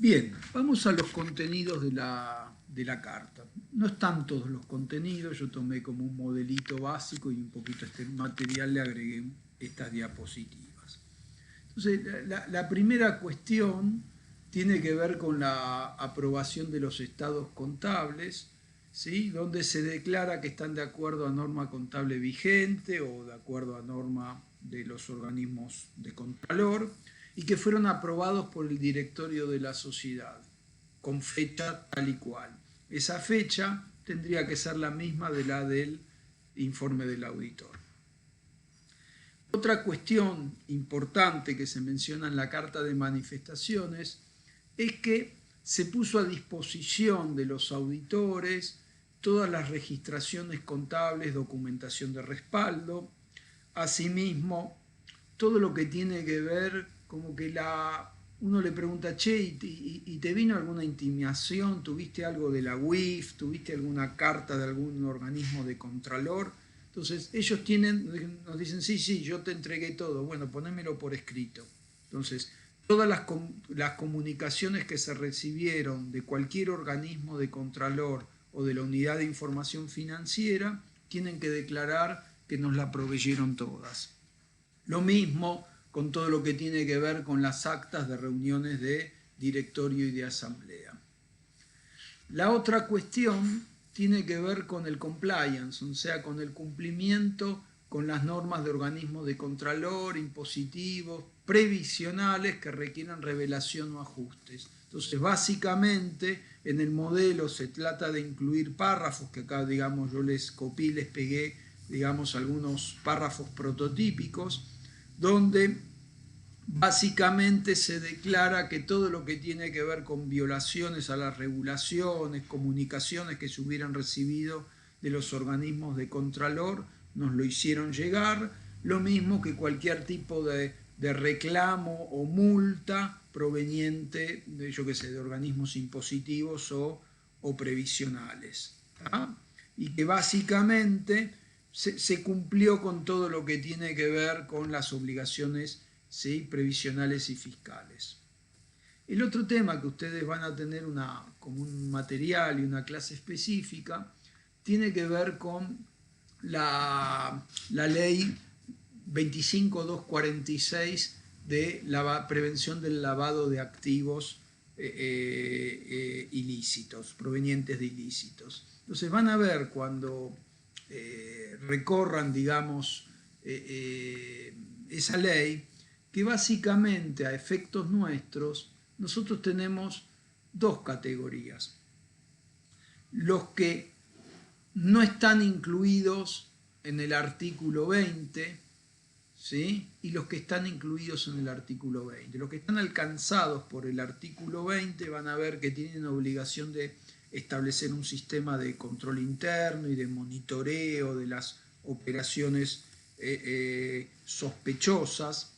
Bien, vamos a los contenidos de la carta. No están todos los contenidos, yo tomé como un modelito básico y un poquito a este material le agregué estas diapositivas. Entonces, la primera cuestión tiene que ver con la aprobación de los estados contables, ¿sí? Donde se declara que están de acuerdo a norma contable vigente o de acuerdo a norma de los organismos de contralor y que fueron aprobados por el directorio de la sociedad con fecha tal y cual. Esa fecha tendría que ser la misma de la del informe del auditor. Otra cuestión importante que se menciona en la carta de manifestaciones es que se puso a disposición de los auditores todas las registraciones contables, documentación de respaldo, asimismo todo lo que tiene que ver, como que uno le pregunta, che, ¿y te vino alguna intimación? ¿Tuviste algo de la UIF? ¿Tuviste alguna carta de algún organismo de contralor? Entonces ellos nos dicen, sí, yo te entregué todo, bueno, ponémelo por escrito. Entonces, todas las comunicaciones que se recibieron de cualquier organismo de contralor o de la unidad de información financiera tienen que declarar que nos la proveyeron todas. Lo mismo con todo lo que tiene que ver con las actas de reuniones de directorio y de asamblea. La otra cuestión tiene que ver con el compliance, o sea, con el cumplimiento con las normas de organismos de contralor, impositivos, previsionales que requieran revelación o ajustes. Entonces, básicamente, en el modelo se trata de incluir párrafos, que acá, digamos, yo les copié, les pegué, digamos, algunos párrafos prototípicos, donde básicamente se declara que todo lo que tiene que ver con violaciones a las regulaciones, comunicaciones que se hubieran recibido de los organismos de contralor, nos lo hicieron llegar, lo mismo que cualquier tipo de reclamo o multa proveniente de, yo qué sé, de organismos impositivos o previsionales. ¿tá? Y que básicamente se cumplió con todo lo que tiene que ver con las obligaciones, ¿sí?, previsionales y fiscales. El otro tema que ustedes van a tener como un material y una clase específica tiene que ver con la ley 25246 de la prevención del lavado de activos ilícitos, provenientes de ilícitos. Entonces van a ver cuando recorran, digamos, esa ley, que básicamente a efectos nuestros nosotros tenemos dos categorías. Los que no están incluidos en el artículo 20, ¿sí?, y los que están incluidos en el artículo 20. Los que están alcanzados por el artículo 20 van a ver que tienen obligación de establecer un sistema de control interno y de monitoreo de las operaciones sospechosas,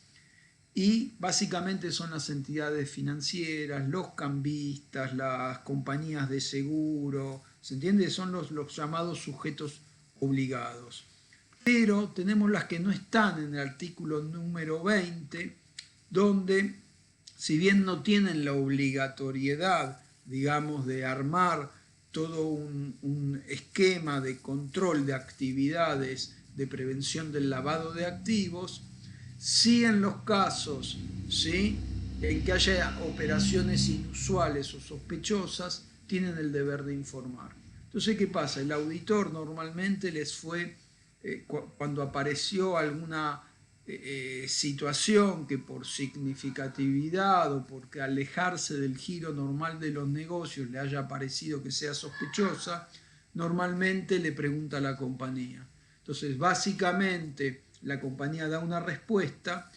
y básicamente son las entidades financieras, los cambistas, las compañías de seguro, ¿se entiende? Son los llamados sujetos obligados. Pero tenemos las que no están en el artículo número 20, donde, si bien no tienen la obligatoriedad, digamos, de armar todo un esquema de control de actividades de prevención del lavado de activos, sí en los casos, ¿sí?, en que haya operaciones inusuales o sospechosas, tienen el deber de informar. Entonces, ¿qué pasa? El auditor normalmente les fue, cuando apareció alguna situación que por significatividad o porque alejarse del giro normal de los negocios le haya parecido que sea sospechosa, normalmente le pregunta a la compañía. Entonces, básicamente, la compañía da una respuesta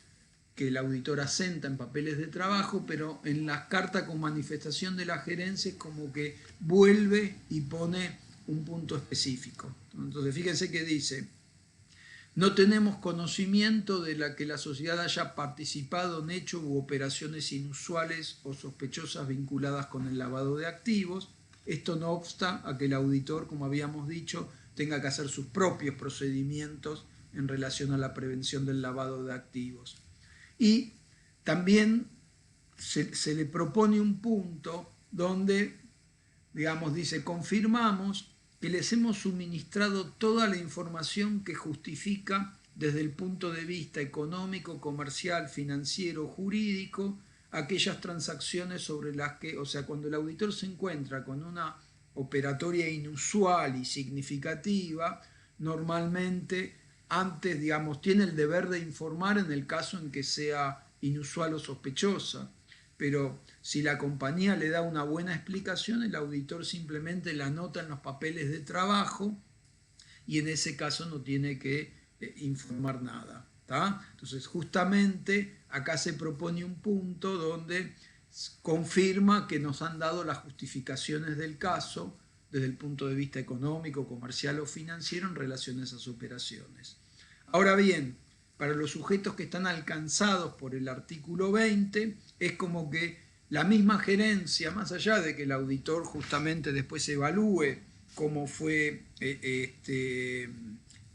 que el auditor asenta en papeles de trabajo, pero en la carta con manifestación de la gerencia es como que vuelve y pone un punto específico. Entonces, fíjense que dice: no tenemos conocimiento de que la sociedad haya participado en hechos u operaciones inusuales o sospechosas vinculadas con el lavado de activos. Esto no obsta a que el auditor, como habíamos dicho, tenga que hacer sus propios procedimientos en relación a la prevención del lavado de activos. Y también se le propone un punto donde, digamos, dice, confirmamos que les hemos suministrado toda la información que justifica desde el punto de vista económico, comercial, financiero, jurídico, aquellas transacciones sobre las que, o sea, cuando el auditor se encuentra con una operatoria inusual y significativa, normalmente antes, digamos, tiene el deber de informar en el caso en que sea inusual o sospechosa, pero si la compañía le da una buena explicación, el auditor simplemente la anota en los papeles de trabajo y en ese caso no tiene que informar nada. ¿Tá? Entonces, justamente acá se propone un punto donde confirma que nos han dado las justificaciones del caso desde el punto de vista económico, comercial o financiero en relación a esas operaciones. Ahora bien, para los sujetos que están alcanzados por el artículo 20, es como que la misma gerencia, más allá de que el auditor justamente después evalúe cómo fue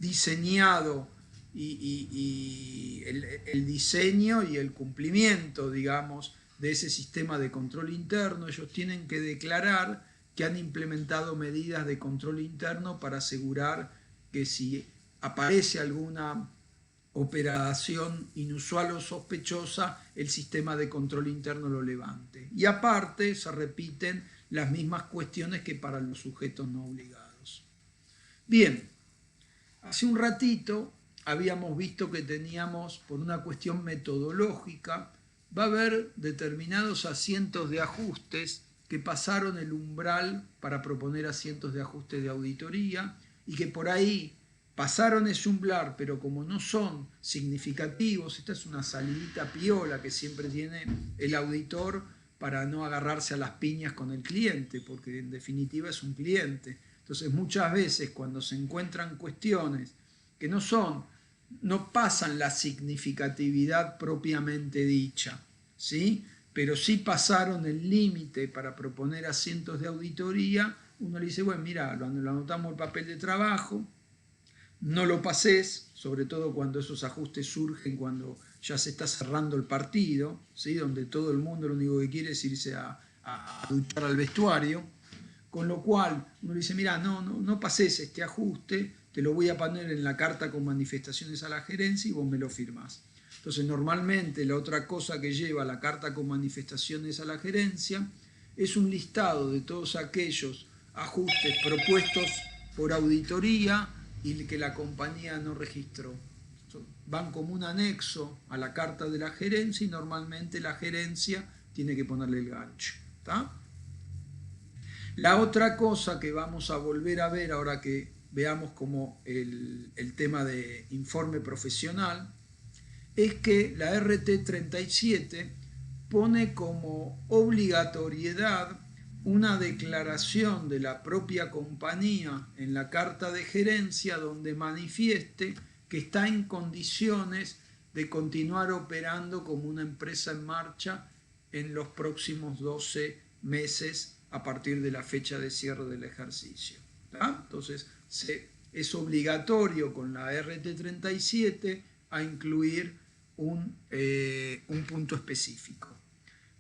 diseñado y el diseño y el cumplimiento, digamos, de ese sistema de control interno, ellos tienen que declarar que han implementado medidas de control interno para asegurar que si aparece alguna operación inusual o sospechosa, el sistema de control interno lo levante. Y aparte se repiten las mismas cuestiones que para los sujetos no obligados. Bien, hace un ratito habíamos visto que teníamos, por una cuestión metodológica, va a haber determinados asientos de ajustes que pasaron el umbral para proponer asientos de ajuste de auditoría y que por ahí pasaron ese umbral, pero como no son significativos, esta es una salidita piola que siempre tiene el auditor para no agarrarse a las piñas con el cliente, porque en definitiva es un cliente. Entonces muchas veces cuando se encuentran cuestiones que no pasan la significatividad propiamente dicha, ¿sí? Pero sí pasaron el límite para proponer asientos de auditoría, uno le dice, bueno, mira, lo anotamos en el papel de trabajo, no lo pases, sobre todo cuando esos ajustes surgen cuando ya se está cerrando el partido, ¿sí? Donde todo el mundo lo único que quiere es irse a duchar al vestuario, con lo cual uno le dice, mira, no pases este ajuste, te lo voy a poner en la carta con manifestaciones a la gerencia y vos me lo firmás. Entonces, normalmente la otra cosa que lleva la carta con manifestaciones a la gerencia es un listado de todos aquellos ajustes propuestos por auditoría y que la compañía no registró. Van como un anexo a la carta de la gerencia y normalmente la gerencia tiene que ponerle el gancho. ¿Tá? La otra cosa que vamos a volver a ver ahora que veamos como el tema de informe profesional es que la RT 37 pone como obligatoriedad una declaración de la propia compañía en la carta de gerencia donde manifieste que está en condiciones de continuar operando como una empresa en marcha en los próximos 12 meses a partir de la fecha de cierre del ejercicio. ¿Tá? Entonces, es obligatorio con la RT 37 a incluir un punto específico.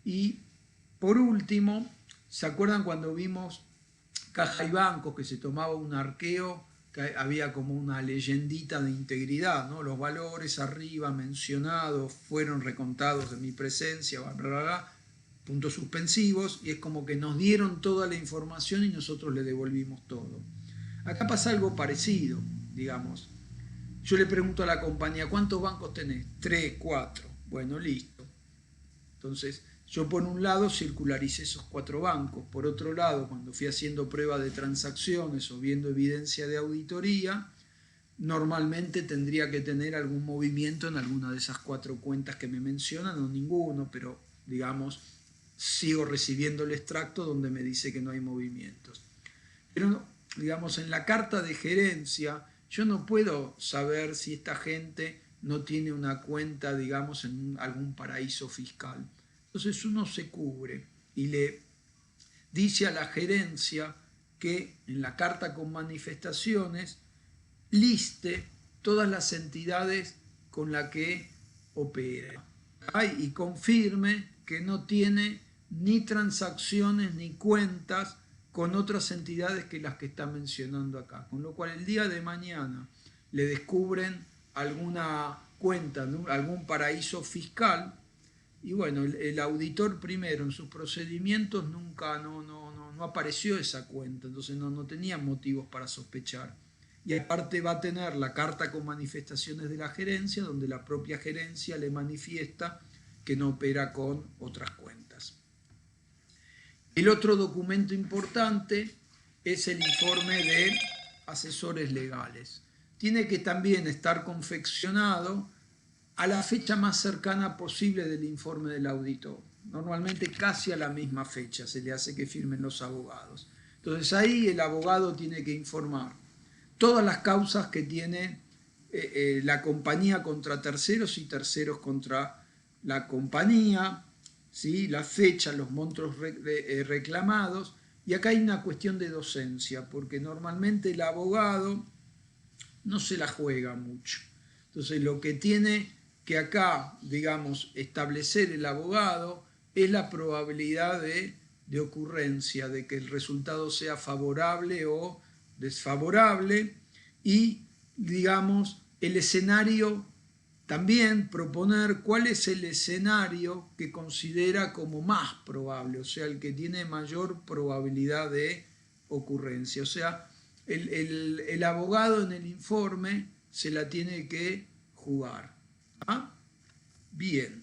Y por último, ¿se acuerdan cuando vimos caja y bancos que se tomaba un arqueo, que había como una leyendita de integridad, ¿no? Los valores arriba mencionados fueron recontados en mi presencia, bla, bla, bla, puntos suspensivos, y es como que nos dieron toda la información y nosotros le devolvimos todo. Acá pasa algo parecido, digamos. Yo le pregunto a la compañía, ¿cuántos bancos tenés? 3, 4. Bueno, listo. Entonces, yo por un lado circularicé esos 4 bancos. Por otro lado, cuando fui haciendo prueba de transacciones o viendo evidencia de auditoría, normalmente tendría que tener algún movimiento en alguna de esas 4 cuentas que me mencionan, o ninguno, pero digamos, sigo recibiendo el extracto donde me dice que no hay movimientos. Pero, digamos, en la carta de gerencia, yo no puedo saber si esta gente no tiene una cuenta, digamos, en algún paraíso fiscal. Entonces uno se cubre y le dice a la gerencia que en la carta con manifestaciones liste todas las entidades con las que opera y confirme que no tiene ni transacciones ni cuentas con otras entidades que las que está mencionando acá. Con lo cual el día de mañana le descubren alguna cuenta, ¿no?, algún paraíso fiscal, y bueno, el auditor primero en sus procedimientos nunca no apareció esa cuenta, entonces no tenía motivos para sospechar. Y aparte va a tener la carta con manifestaciones de la gerencia, donde la propia gerencia le manifiesta que no opera con otras cuentas. El otro documento importante es el informe de asesores legales. Tiene que también estar confeccionado a la fecha más cercana posible del informe del auditor. Normalmente casi a la misma fecha se le hace que firmen los abogados. Entonces ahí el abogado tiene que informar todas las causas que tiene la compañía contra terceros y terceros contra la compañía, ¿sí?, la fecha, los montos reclamados. Y acá hay una cuestión de docencia, porque normalmente el abogado no se la juega mucho. Entonces lo que tiene que acá, digamos, establecer el abogado es la probabilidad de ocurrencia, de que el resultado sea favorable o desfavorable, y, digamos, el escenario, también proponer cuál es el escenario que considera como más probable, o sea, el que tiene mayor probabilidad de ocurrencia. O sea, el abogado en el informe se la tiene que jugar. ¿Ah? Bien.